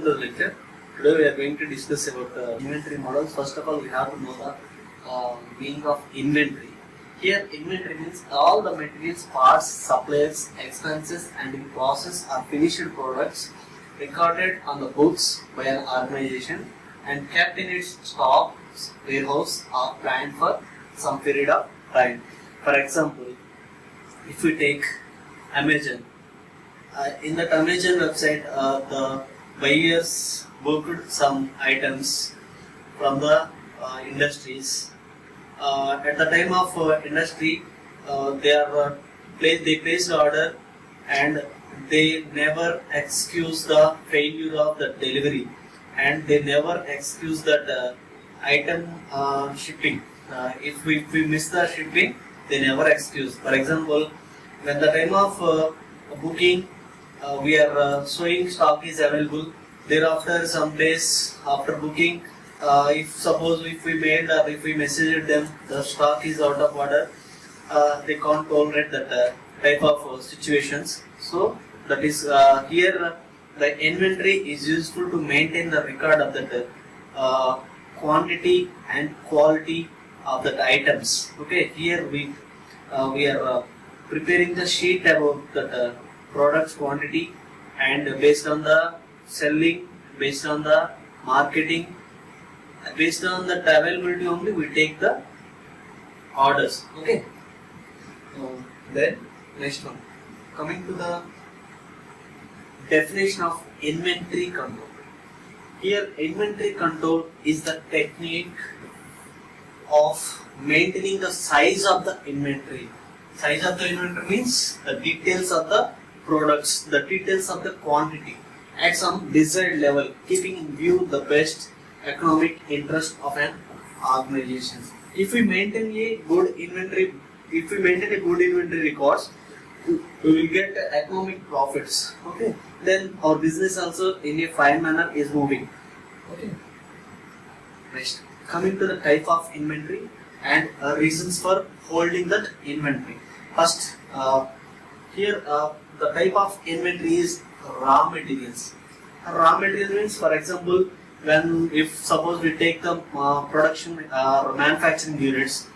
to the lecture. Today we are going to discuss about inventory models. First of all, we have to know the meaning of inventory. Here, inventory means all the materials, parts, suppliers, expenses, and in process or finished products recorded on the books by an organization and kept in its stock, warehouse, or plant for some period of time. For example, if we take Amazon, in that Amazon website, the buyers booked some items from the industries. At the time of industry, they placed order and they never excuse the failure of the delivery, and they never excuse that item shipping. If we miss the shipping, they never excuse. For example, when the time of booking, we are showing stock is available. Thereafter, some days after booking, if we made or if we messaged them the stock is out of order, they can't tolerate that type of situations. So that is here the inventory is useful to maintain the record of that quantity and quality of that items. Okay, here we are preparing the sheet about the products quantity, and based on the selling, based on the marketing, based on the availability only we take the orders. Okay. Then next one, coming to the definition of inventory control. Here, inventory control is the technique of maintaining the size of the inventory. Size of the inventory means the details of the products, the details of the quantity at some desired level, keeping in view the best economic interest of an organization. If we maintain a good inventory, records, we will get economic profits. Okay. Then our business also in a fine manner is moving. Okay. Next, coming to the type of inventory and reasons for holding that inventory. First, here the type of inventory is raw materials. Raw material means, for example, if suppose we take the production or manufacturing units,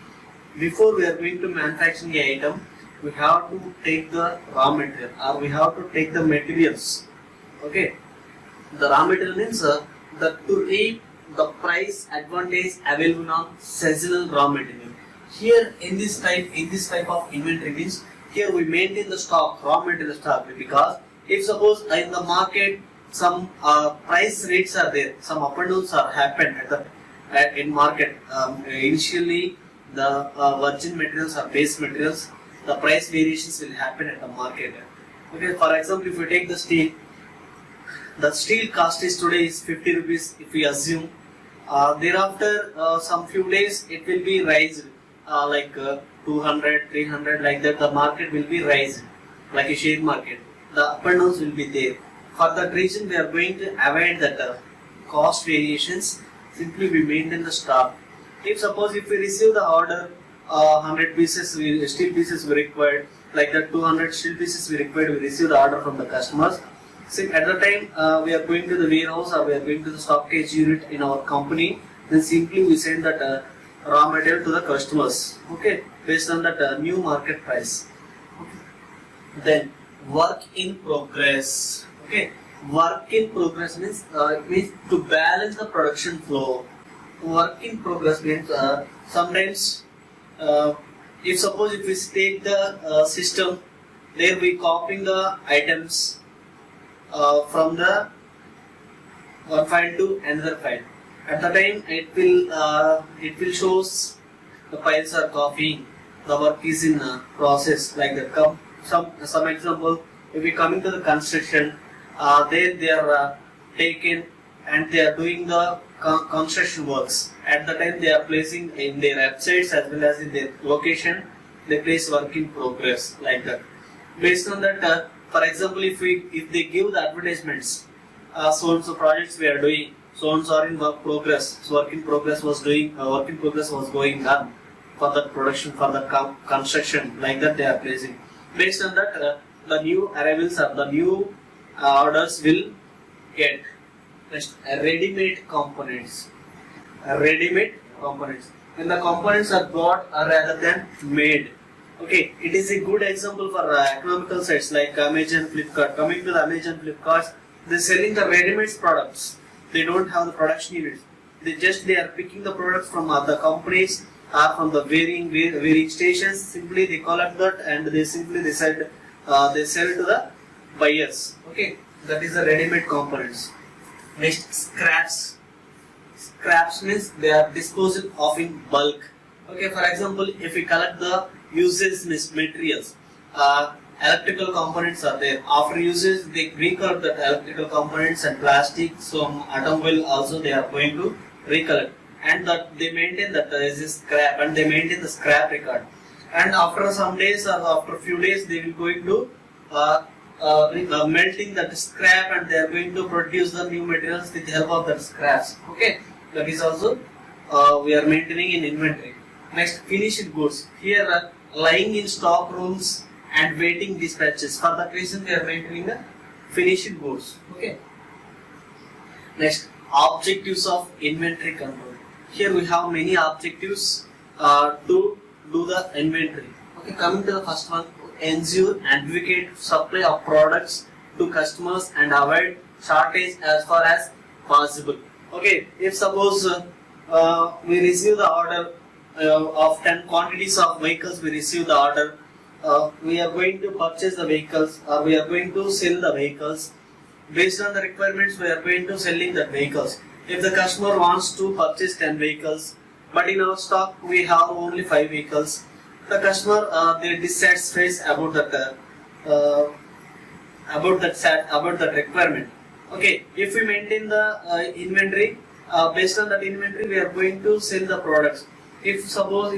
before we are going to manufacture the item, we have to take the raw material, or we have to take the materials. Okay, the raw material means to reap the price advantage available on seasonal raw material. Here in this type of inventory means, here we maintain the stock, raw material stock, because if suppose in the market some price rates are there, some up and downs are happened in market. Initially, the virgin materials or base materials, the price variations will happen at the market. Okay, for example, if we take the steel cost is today is 50 rupees. If we assume, thereafter some few days it will be raised like 200, 300, like that. The market will be raised like a share market. The up and downs will be there. For that reason, we are going to avoid that cost variations. Simply we maintain the stock. If we receive the order, 100 pieces steel pieces we required, like that 200 steel pieces we required, we receive the order from the customers. So at the time we are going to the warehouse or we are going to the stockage unit in our company, then simply we send that raw material to the customers. Okay, based on that new market price. Okay. Then work in progress. Okay, work in progress means to balance the production flow. Work in progress means sometimes if we take the system, there we copying the items from the one file to another file. At the time it will shows the files are copying, the work is in process, like that. Some example, if we coming to the construction, they are taken and they are doing the construction works. At the time they are placing in their websites as well as in their location, they place work in progress, like that. Based on that, for example, if they give the advertisements, so and so projects we are doing, so and so are in work progress. So work in progress was going on for the production, for the construction, like that they are placing. Based on that, the new arrivals or the new orders will get. Next, ready-made components. Ready-made components. When the components are bought rather than made. Okay, it is a good example for economical sites like Amazon, Flipkart. Coming to the Amazon, Flipkart, they are selling the ready-made products. They don't have the production units. They are picking the products from other companies or from the varying stations. Simply they collect that and they sell to the buyers. Okay, that is the ready-made components. Next, scraps. Scraps means they are disposed of in bulk. Okay, for example, if we collect the useless materials, electrical components are there. After usage, they recollect the electrical components and plastic. Some automobile also they are going to recollect, and that they maintain that there is a scrap, and they maintain the scrap record. And after some days or after few days, they will going to melting that scrap, and they are going to produce the new materials with the help of that scraps. Okay, that is also we are maintaining in inventory. Next, finished goods. Here lying in stock rooms and waiting dispatches. For that reason, we are maintaining the finished goods. Okay. Next, objectives of inventory control. Here we have many objectives to do the inventory. Okay, coming to the first one, ensure adequate supply of products to customers and avoid shortage as far as possible. Okay, if suppose we receive the order of 10 quantities of vehicles, we receive the order. We are going to purchase the vehicles, or we are going to sell the vehicles. Based on the requirements, we are going to selling the vehicles. If the customer wants to purchase 10 vehicles, but in our stock we have only 5 vehicles, the customer they dissatisfied about that requirement. Okay, if we maintain the inventory, based on that inventory, we are going to sell the products. If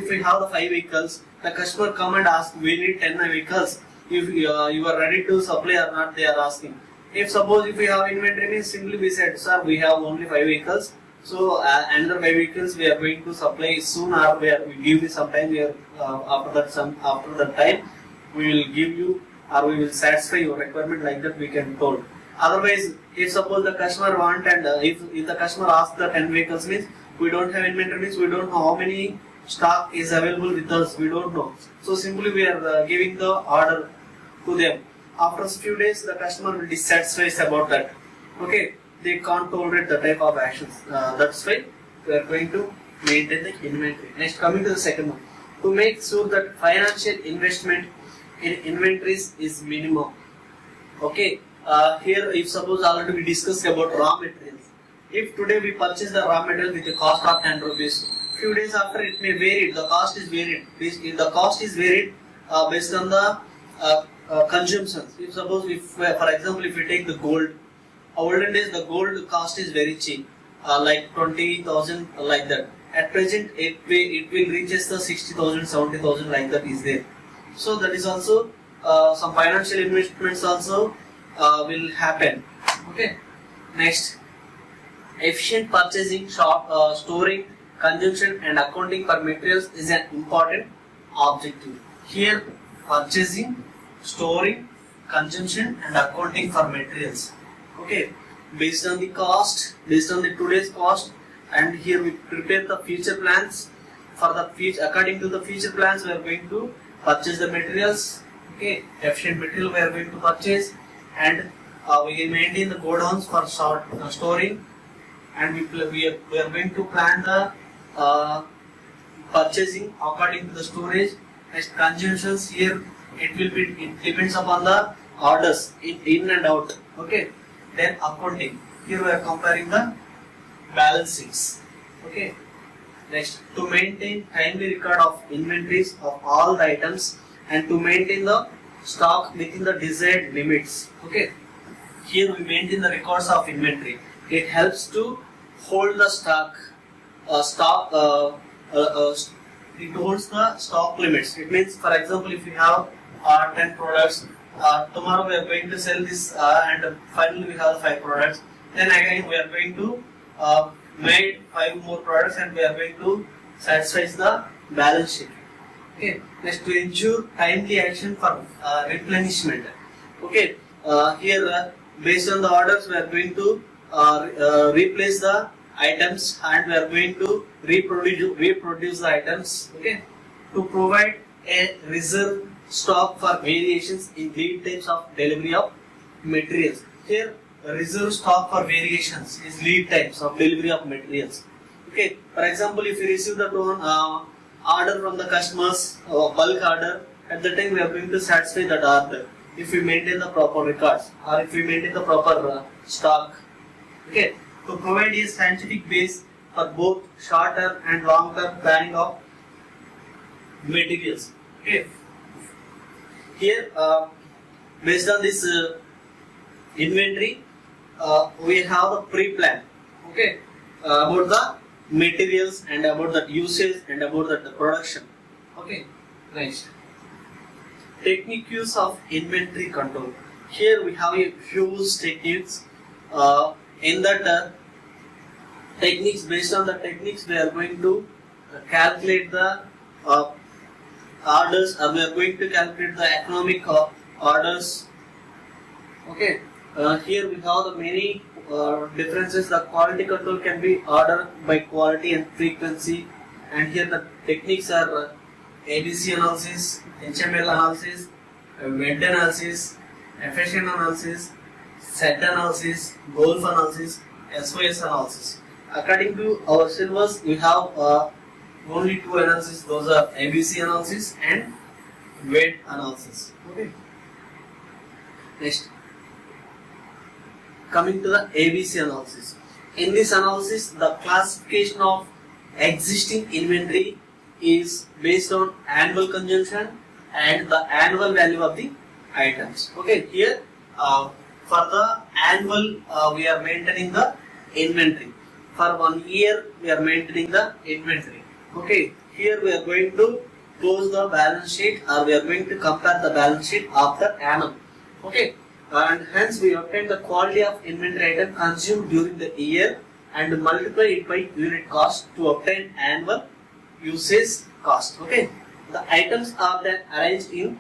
we have the 5 vehicles, the customer come and ask, we need 10 vehicles. If you are ready to supply or not, they are asking. If we have inventory, means simply we said, sir, we have only 5 vehicles. So another 5 vehicles we are going to supply soon, or we give you some time. After that time, we will give you, or we will satisfy your requirement, like that we can told. Otherwise, if suppose the customer want, and if the customer asks the 10 vehicles, means we don't have inventory, means we don't know how many stock is available with us, we don't know. So simply we are giving the order to them. After a few days, the customer will be dissatisfied about that. Okay, they can't tolerate the type of actions. That's why we are going to maintain the inventory. Next, coming to the second one, to make sure that financial investment in inventories is minimum. Okay, here if suppose already we discussed about raw materials. If today we purchase the raw material with the cost of 10 rupees, few days after it may vary, the cost is varied. The cost is varied based on the consumptions. If suppose, for example, if we take the gold, olden days the gold cost is very cheap, like 20,000, like that. At present, it will reaches the 60,000, 70,000, like that is there. So that is also some financial investments also will happen. Okay. Next, efficient purchasing, storing, consumption and accounting for materials is an important objective. Here, purchasing, storing, consumption and accounting for materials. Okay, based on the cost, based on the today's cost, and here we prepare the future plans. For the future, according to the future plans, we are going to purchase the materials. Okay, efficient material we are going to purchase, and we maintain the godowns for storing, and we are going to plan the purchasing according to the storage. Next, consumptions, here it depends upon the orders in and out. Okay, then accounting, here we are comparing the balance sheets. Okay, next, to maintain timely record of inventories of all the items and to maintain the stock within the desired limits. Okay, here we maintain the records of inventory. It helps to hold the stock. It holds the stock limits. It means, for example, if we have 10 products, tomorrow we are going to sell this, and finally we have 5 products. Then again we are going to make 5 more products, and we are going to satisfy the balance sheet. Okay. Next, to ensure timely action for replenishment. Okay. Here, based on the orders, we are going to replace the items, and we are going to reproduce the items. Okay, to provide a reserve stock for variations in lead times of delivery of materials. Here, reserve stock for variations is lead times of delivery of materials. Okay, for example, if you receive the order from the customers, bulk order, at the time we are going to satisfy that order if we maintain the proper records or if we maintain the proper stock. Okay, to provide a scientific base for both short-term and long-term planning of materials. Okay, here based on this inventory, we have the pre-plan. Okay, about the materials and about the usage and about the production. Okay, next. Techniques of inventory control. Here we have a few techniques. In that techniques, based on the techniques, we are going to calculate the orders, or we are going to calculate the economic orders. Okay, here we have the many differences. The quality control can be ordered by quality and frequency, and here the techniques are ABC analysis, HML analysis, WED analysis, efficient analysis, set analysis, goal analysis, SOS analysis. According to our syllabus, we have only two analysis. Those are ABC analysis and WED analysis. Okay. Next, coming to the ABC analysis. In this analysis, the classification of existing inventory is based on annual consumption and the annual value of the items. Okay, here for the annual we are maintaining the inventory. For 1 year we are maintaining the inventory. Okay, here we are going to close the balance sheet, or we are going to compare the balance sheet after annum. Okay, and hence we obtain the quality of inventory item consumed during the year and multiply it by unit cost to obtain annual usage cost. Okay, the items are then arranged in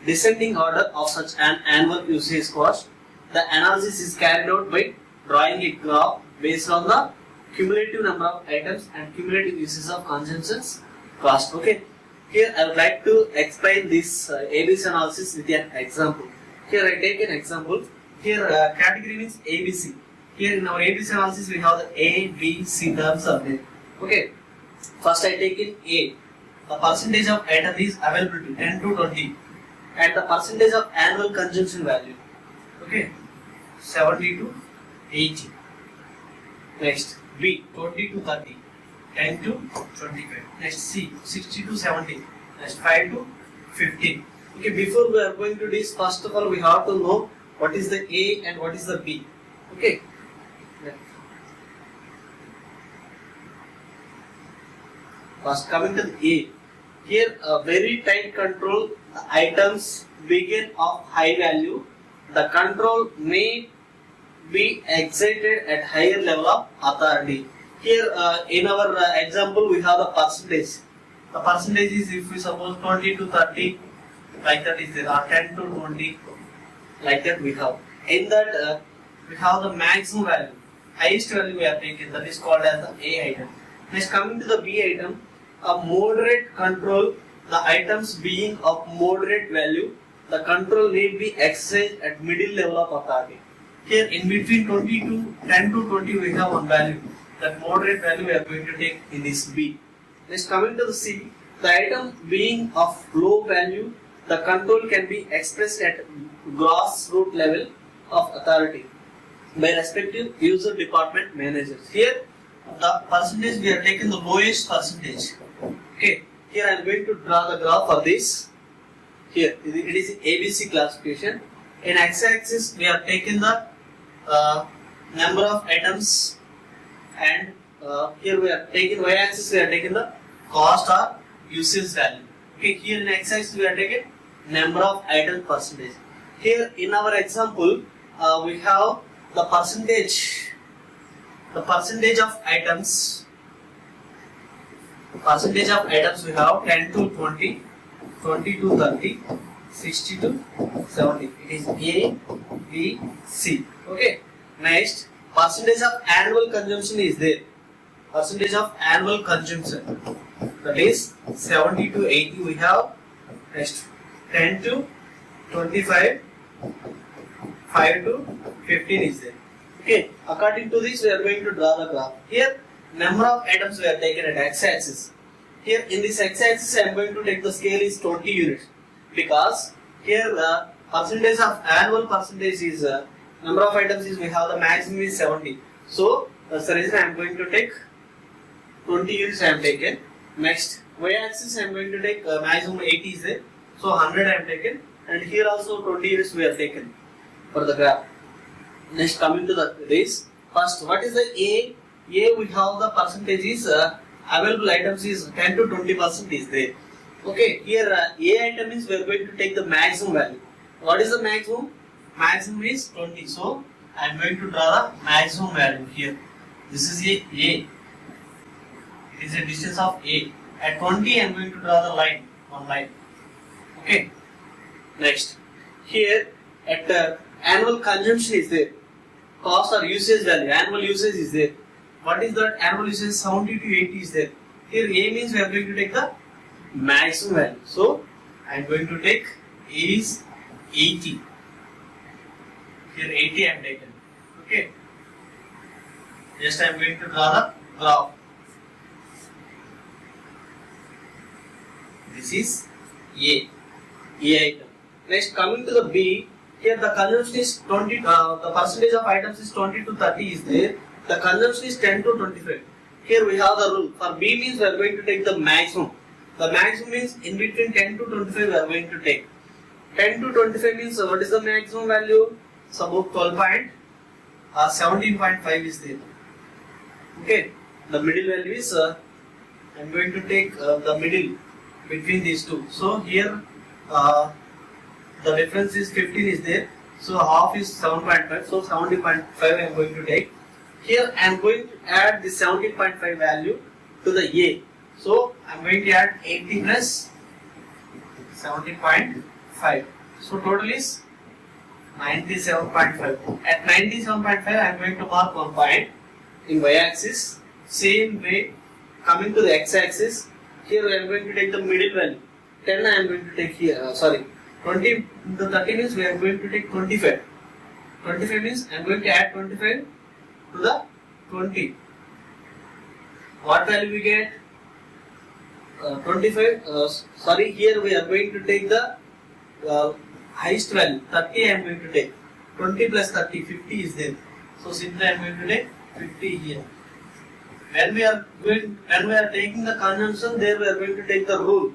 descending order of such an annual usage cost. The analysis is carried out by drawing a graph based on the cumulative number of items and cumulative uses of consumptions cost. Okay, here I would like to explain this ABC analysis with an example. Here I take an example. Here category means ABC. Here in our ABC analysis we have the A, B, C terms are there. Okay, first I take in A. The percentage of item is availability 10 to 20, and the percentage of annual consumption value. Okay, 70 to 80. Next, B 20 to 30, 10 to 25. Next, C 60 to 70. Next, 5 to 15. Okay, before we are going to this, first of all we have to know what is the A and what is the B. Okay. First, coming to the A. Here very tight control, the items begin of high value. The control may be excited at higher level of authority. Here in our example we have the percentage. The percentage is, if we suppose 20 to 30, like that is there, or 10 to 20, like that we have. In that we have the maximum value, highest value we have taken, that is called as the A item. Next, coming to the B item, a moderate control, the items being of moderate value, the control need be exercised at middle level of authority. Here in between 20 to 10 to 20 we have one value. That moderate value we are going to take in this B. Next, coming to the C, the item being of low value, the control can be expressed at grassroots level of authority by respective user department managers. Here the percentage we are taking the lowest percentage. Okay, here I am going to draw the graph for this. Here it is ABC classification. In x-axis we are taking the number of items, and here we are taking y-axis we are taking the cost or usage value. Okay, here in x-axis we are taking number of item percentage. Here in our example we have the percentage of items. Percentage of items we have 10 to 20, 20 to 30, 60 to 70. It is A, B, C. Okay. Next, percentage of annual consumption is there. Percentage of annual consumption, that is 70 to 80 we have. Next, 10 to 25, 5 to 15 is there. Okay, according to this we are going to draw the graph. Here number of items we are taken at x-axis. Here in this x-axis I am going to take the scale is 20 units, because here the percentage of annual percentage is number of items is we have the maximum is 70. So that's the reason I am going to take 20 units I am taken. Next, y-axis I am going to take maximum 80 is there. So 100 I am taken, and here also 20 units we have taken for the graph. Next, coming to this, first what is the A? A we have the percentage is available items is 10 to 20% is there. Okay, here A item is we are going to take the maximum value. What is the maximum? Maximum is 20. So I am going to draw the maximum value here. This is A. It is a distance of A. At 20 I am going to draw the line, one line. Okay. Next, here at annual consumption is there. Cost or usage value, annual usage is there. What is that? Annual usage 70 to 80 is there. Here A means we are going to take the maximum value. So I am going to take A is 80. Here 80 I am taken. Okay. Just I am going to draw the graph. This is A item. Next, coming to the B, here the consumption is 20, the percentage of items is 20 to 30 is there. The consumption is 10 to 25. Here we have the rule. For B means we are going to take the maximum. The maximum means in between 10 to 25 we are going to take. 10 to 25 means what is the maximum value? Suppose 12 point or 17.5 is there. Okay. The middle value is I am going to take the middle between these two. So here the difference is 15 is there. So half is 7.5. So 70.5 I am going to take. Here I am going to add the 17.5 value to the A. So I am going to add 80 plus 70.5. So total is 97.5. At 97.5 I am going to mark one point in y-axis. Same way, coming to the x-axis, here I am going to take the middle value. 10 I am going to take here, 20, the 30 means we are going to take 25. 25 means I am going to add 25 to the 20. What value we get? 25, here we are going to take the highest value, 30 I am going to take. 20 plus 30, 50 is there. So simply I am going to take 50 here. When we are taking the consumption, there we are going to take the rule.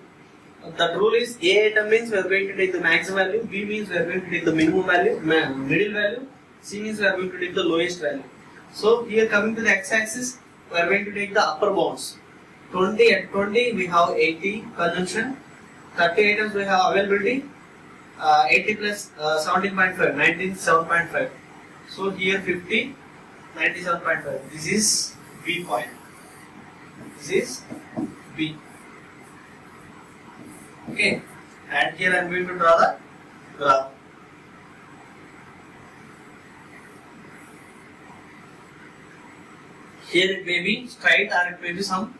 That rule is A item means we are going to take the maximum value, B means we are going to take the minimum value, middle value, C means we are going to take the lowest value. So here coming to the x-axis, we are going to take the upper bounds. 20 at 20 we have 80 consumption, 30 items we have availability, 80 plus 17.5, 97.5. So here 50, 97.5. This is B point. This is B. Okay, and here I am going to draw the graph. Here it may be straight or it may be some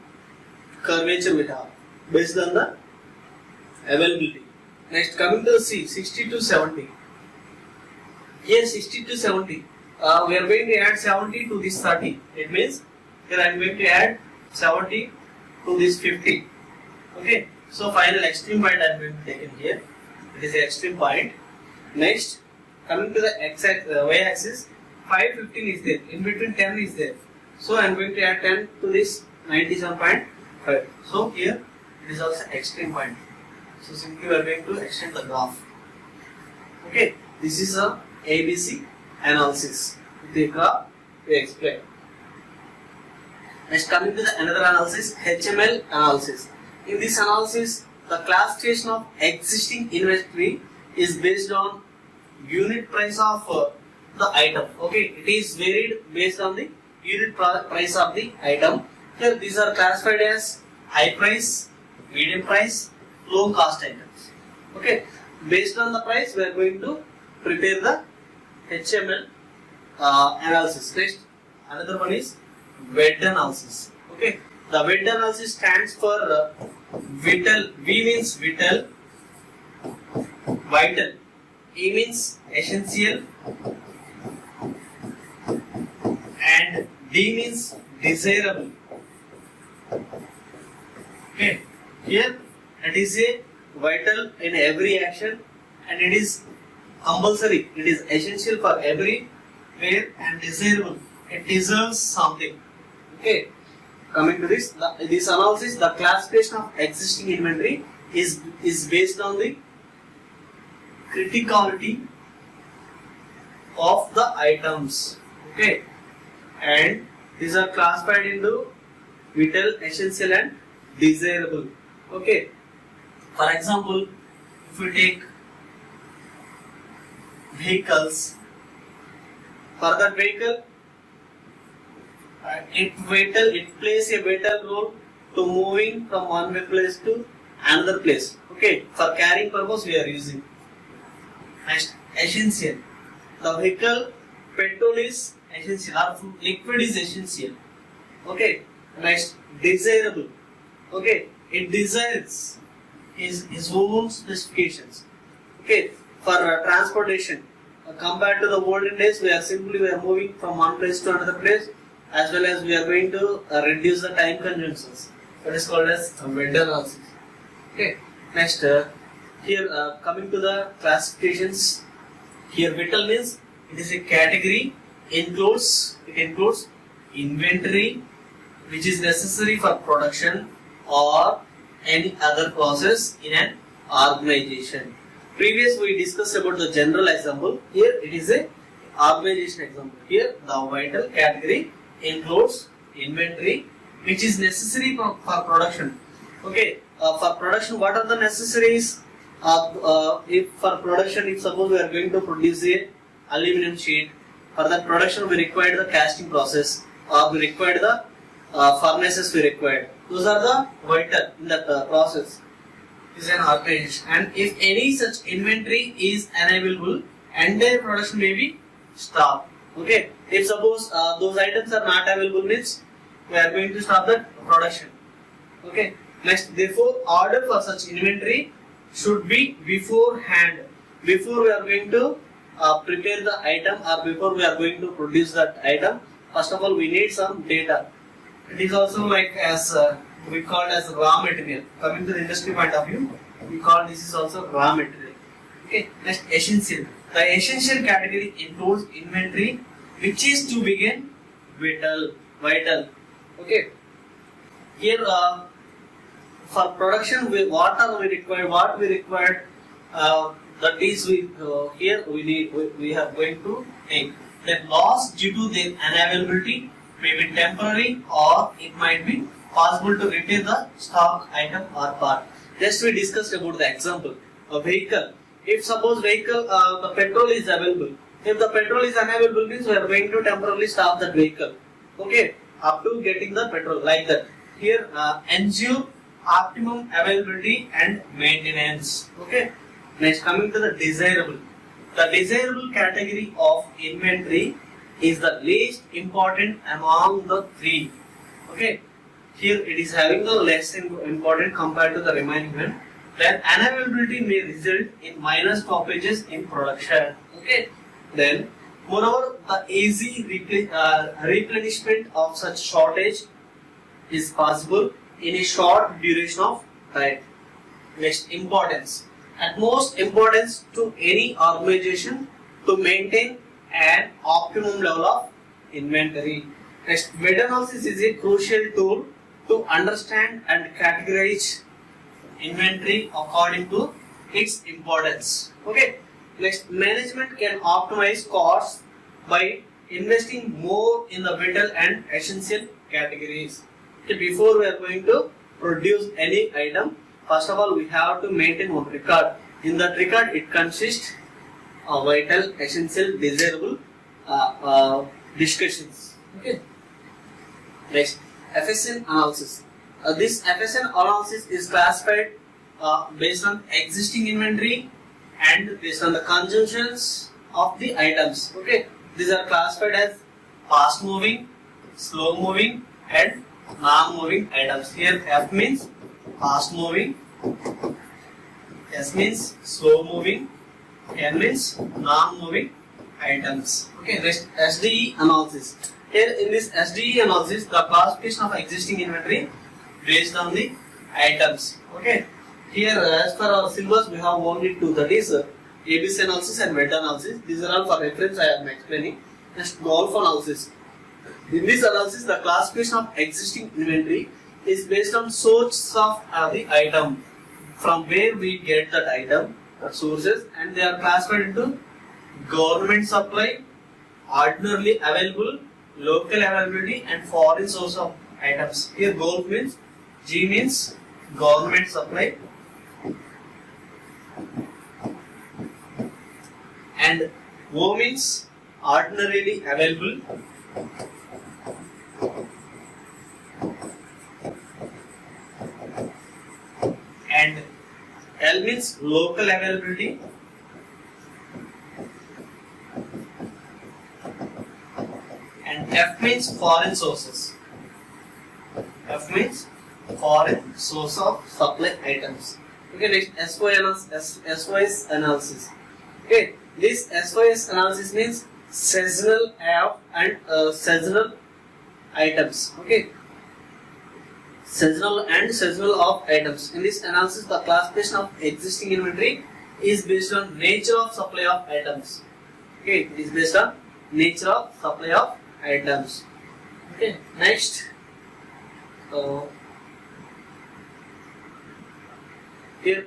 curvature we have based on the availability. Next, coming to the C, 60 to 70. Here 60 to 70, we are going to add 70 to this 30. It means here I am going to add 70 to this 50. Okay. So final extreme point I am going to take in here. It is the extreme point. Next, coming to the y-axis, 515 is there. In between 10 is there. So I am going to add 10 to this 97.5. So here it is also extreme point. So simply we are going to extend the graph. Okay. This is a ABC analysis. The graph we explain. Next, coming to the another analysis, HML analysis. In this analysis, the classification of existing inventory is based on unit price of the item. Okay, it is varied based on the unit price of the item. Here these are classified as high price, medium price, low cost items. Okay, based on the price we are going to prepare the HML analysis. Next, another one is weight analysis. Okay, the weight analysis stands for vital. V means vital, vital. E means essential, and D means desirable. Okay, here it is a vital in every action, and it is compulsory. It is essential for everywhere and desirable. It deserves something. Okay. Coming to this, this analysis, the classification of existing inventory is based on the criticality of the items. Okay, and these are classified into vital, essential, and desirable. Okay. For example, if we take vehicles, for that vehicle, it plays a vital role to moving from one place to another place. Okay, for carrying purpose we are using. Next, essential. The vehicle petrol is essential, or liquid is essential. Okay. Next, desirable. Okay, it desires his own specifications. Okay, for transportation, compared to the olden days, we are moving from one place to another place, as well as we are going to reduce the time consumptions. That is called as vendor analysis. Okay. Next, here coming to the classifications. Here, vital means it is a category. It includes inventory, which is necessary for production or any other process in an organization. Previous we discussed about the general example. Here it is a organization example. Here the vital category includes inventory, which is necessary for production. Okay, for production, what are the necessaries? If for production, if suppose we are going to produce a aluminum sheet, for that production we require the casting process, or we require the furnaces we required. Those are the vital in that process. Is an organization, and if any such inventory is unavailable, entire production may be stopped. Okay, if suppose those items are not available, means we are going to stop the production. Okay. Next, therefore, order for such inventory should be beforehand. Before we are going to prepare the item, or before we are going to produce that item, first of all we need some data. It is also like as we call as raw material. Coming to the industry point of view, we call this is also raw material. Okay. Next, essential. The essential category includes inventory, which is to begin vital. Okay. Here, for production, what we required. That is, here we are going to take. Then loss due to their unavailability may be temporary, or it might be possible to repair the stock item or part. Just we discussed about the example. A vehicle. If suppose vehicle the petrol is available. If the petrol is unavailable, means we are going to temporarily stop that vehicle. Okay, up to getting the petrol, like that. Here, ensure optimum availability and maintenance. Okay. Next, coming to the desirable. The desirable category of inventory is the least important among the three. Okay. Here it is having the less important compared to the remaining one. Then unavailability may result in minor stoppages in production. Okay. Then, moreover, the easy replenishment of such shortage is possible in a short duration of time. Next, importance. At most importance to any organization to maintain an optimum level of inventory. Next, meta-analysis is a crucial tool to understand and categorize inventory according to its importance. Okay. Next, management can optimize costs by investing more in the vital and essential categories. Okay, before we are going to produce any item, first of all we have to maintain one record. In that record, it consists of vital, essential, desirable discussions. Okay. Next, FSN analysis. This FSN analysis is classified based on existing inventory and based on the consumptions of the items. Okay. These are classified as fast moving, slow moving and non-moving items. Here F means fast moving, S means slow moving, N means non-moving items. Okay, next SDE analysis. Here in this SDE analysis, the classification of existing inventory based on the items. Okay, here as per our syllabus we have only two, that is ABC analysis and meta analysis. These are all for reference I am explaining. Next, golf analysis. In this analysis, the classification of existing inventory is based on source of the item, from where we get that item, the sources, and they are classified into government supply, ordinarily available, local availability, and foreign source of items. Here, golf means G means government supply, and O means ordinarily available, and L means local availability, and F means foreign sources. F means foreign source of supply items. Okay, next SOS analysis. Okay, this SOS analysis means seasonal and seasonal items. Okay, seasonal and seasonal of items. In this analysis, the classification of existing inventory is based on nature of supply of items. Okay, it is based on nature of supply of items. Okay, next. Here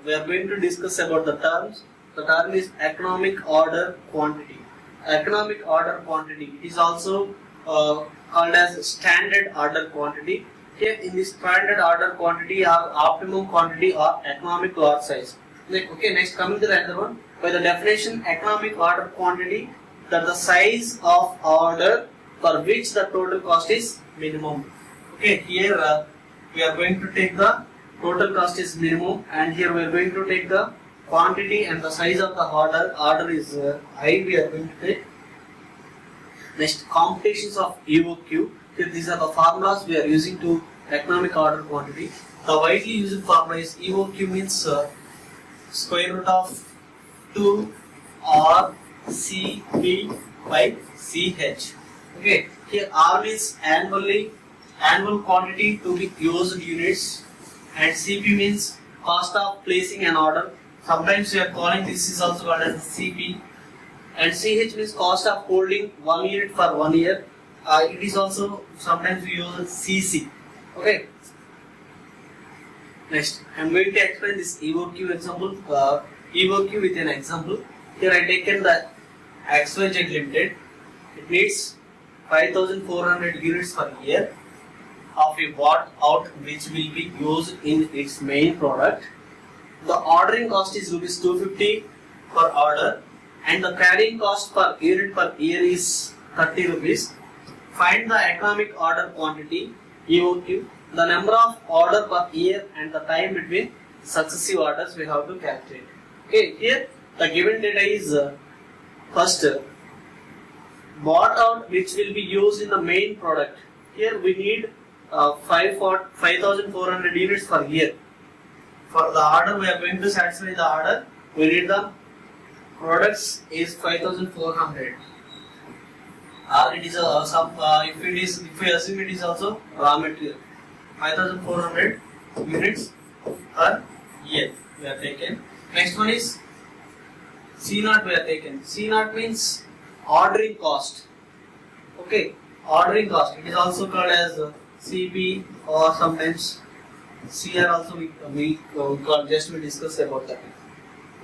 we are going to discuss about the terms. The term is economic order quantity. Economic order quantity is also called as standard order quantity. Here in this standard order quantity or optimum quantity or economic lot size. Okay, next coming to the other one. By the definition, economic order quantity, that the size of order for which the total cost is minimum. Okay, here we are going to take the total cost is minimum, and here we are going to take the quantity and the size of the order. Order is high. We are going to take. Next, computations of EOQ. Here these are the formulas we are using to economic order quantity. The widely used formula is EOQ means square root of 2 R C P by CH. Okay, here R means annual quantity to be used units, and CP means cost of placing an order. Sometimes we are calling this is also called as CP, and CH means cost of holding 1 unit for 1 year. It is also sometimes we use CC. Okay. Next, I am going to explain this EOQ example. EOQ with an example. Here I taken the XYZ Limited. It needs 5,400 units per year of a bought out which will be used in its main product. The ordering cost is rupees 250 per order, and the carrying cost per unit per year is 30 rupees. Find the economic order quantity EOQ, the number of order per year and the time between successive orders we have to calculate. Okay, here the given data is first bought out which will be used in the main product. Here we need 5,400 units per year. For the order we are going to satisfy the order, we need the products is 5,400. Or it is if we assume it is also raw material, 5,400 units per year we are taken. Next one is C0 we are taken. C0 means ordering cost. Okay, ordering cost. It is also called as CP or sometimes CR also we discuss about that.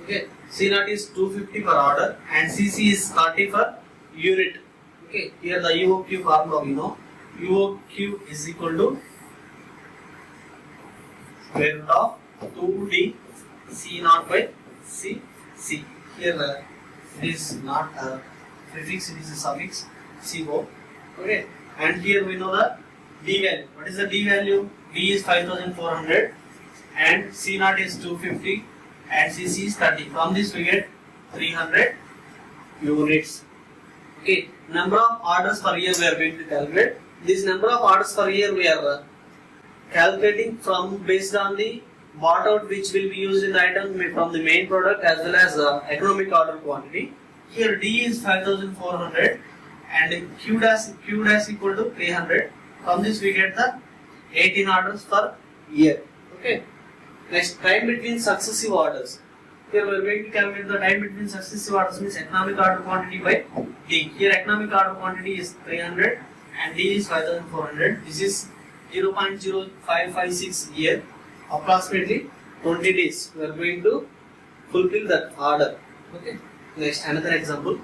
Okay, C0 is 250 per order and CC is 30 per unit. Okay, here the EOQ formula we know. EOQ is equal to square root of 2D C0 by CC. Here it is not a prefix, it is a suffix CO. Okay, and here we know the D value. What is the D value? D is 5,400 and C0 is 250 and CC is 30. From this we get 300 units. Okay, number of orders per year we are going to calculate. This number of orders per year we are calculating from based on the bought out which will be used in the item from the main product as well as economic order quantity. Here D is 5400 and Q dash equal to 300. From this we get the 18 orders per year. Okay. Next, time between successive orders. Here we are going to calculate the time between successive orders means economic order quantity by D. Here economic order quantity is 300 and D is 5400. This is 0.0556 year, approximately 20 days. We are going to fulfill that order. Okay. Next, another example.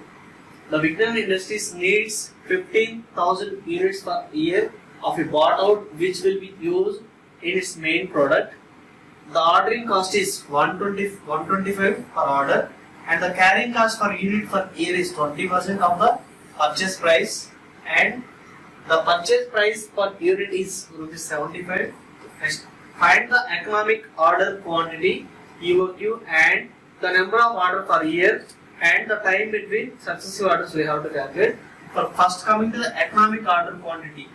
The Vignan Industries needs 15,000 units per year of a bought out which will be used in its main product. The ordering cost is 125 per order and the carrying cost per unit per year is 20% of the purchase price and the purchase price per unit is rupees 75. Next, find the economic order quantity EOQ and the number of order per year and the time between successive orders we have to calculate. For first coming to the economic order quantity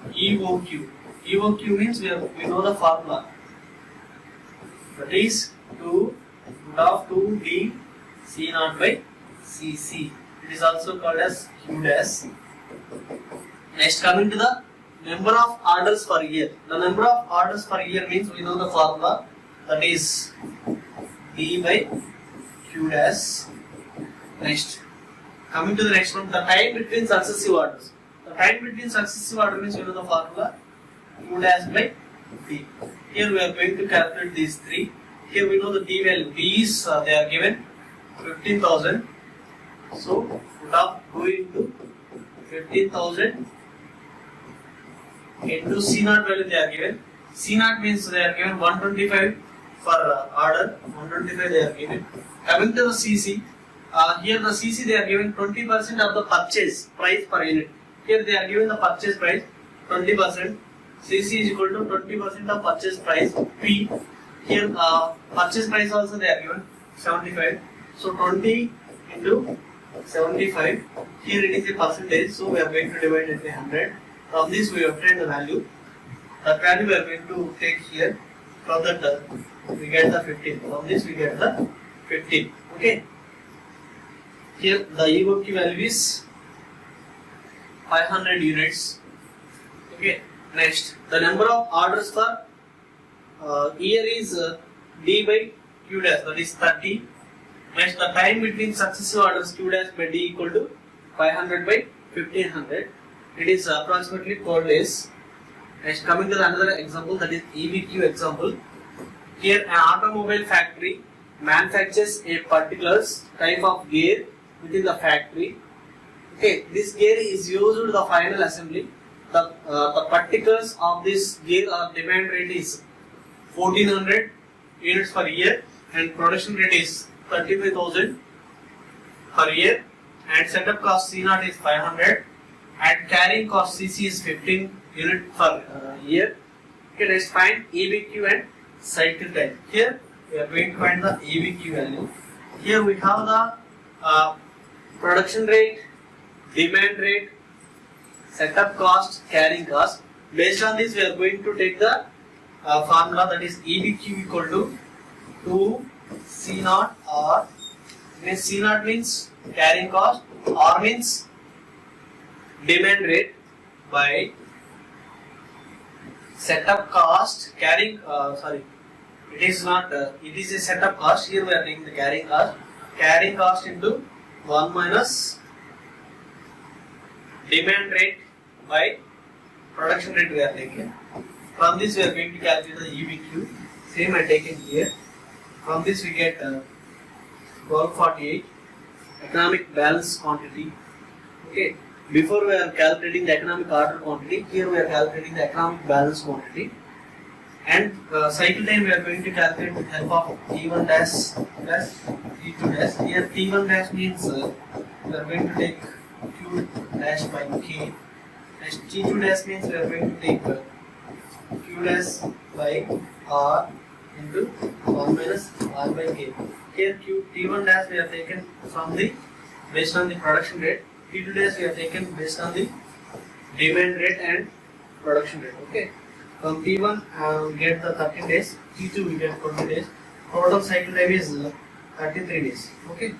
EOQ. EOQ means we know the formula. That is 2 root of 2D C0 by CC. It is also called as Q dash. Next, coming to the number of orders per year. The number of orders per year means we know the formula. That is D by Q dash. Next, coming to the next one, the time between successive orders. The time between successive orders means we know the formula Q dash by D. Here we are going to calculate these three. Here we know the D value. D is they are given 15,000. So root of 2 into 15,000 into C0 value they are given. C0 means they are given 125 for order. 125 they are given. Coming to the CC. Here the CC they are given 20% of the purchase price per unit. Here they are given the purchase price 20%. CC is equal to 20% of purchase price. P. Here purchase price also they are given 75. So 20 into 75. Here it is a percentage. So we are going to divide it by 100. From this we obtain the value. That value we are going to take here. From that we get the 15. From this we get the 15. Okay. Here the EOQ value is 500 units. Okay. Next, the number of orders per year is D by Q dash, that is 30. Next, the time between successive orders Q dash by D equal to 500 by 1500. It is approximately 12 days. Next, coming to another example, that is EBQ example. Here, an automobile factory manufactures a particular type of gear within the factory. Okay, this gear is used in the final assembly. The particulars of this gear or demand rate is 1400 units per year and production rate is 35,000 per year and setup cost C0 is 500 and carrying cost CC is 15 units per year. Okay, let's find EBQ and cycle time. Here we are going to find the EBQ value. Here we have the production rate, demand rate, setup cost, carrying cost. Based on this, we are going to take the formula, that is EBQ equal to 2 C0 or means C0 means carrying cost, R means demand rate by setup cost, carrying it is not it is a setup cost. Here we are taking the carrying cost into 1 minus demand rate by production rate we are taking. From this we are going to calculate the EBQ. Same I taken here. From this we get 1248 economic balance quantity. Okay. Before we are calculating the economic order quantity, here we are calculating the economic balance quantity. And cycle time we are going to calculate with help of T1 dash plus T2 dash. Here T1 dash means we are going to take Q dash by K. Next T2 dash means we are going to take Q dash by R into 1 minus R by K. Here T1 dash we have taken from the based on the production rate. T2 days we have taken based on the demand rate and production rate. Okay. From T1 get the 13 days, T2 we get 20 days. Total cycle time is 33 days. Okay.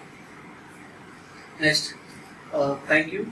Next. Thank you.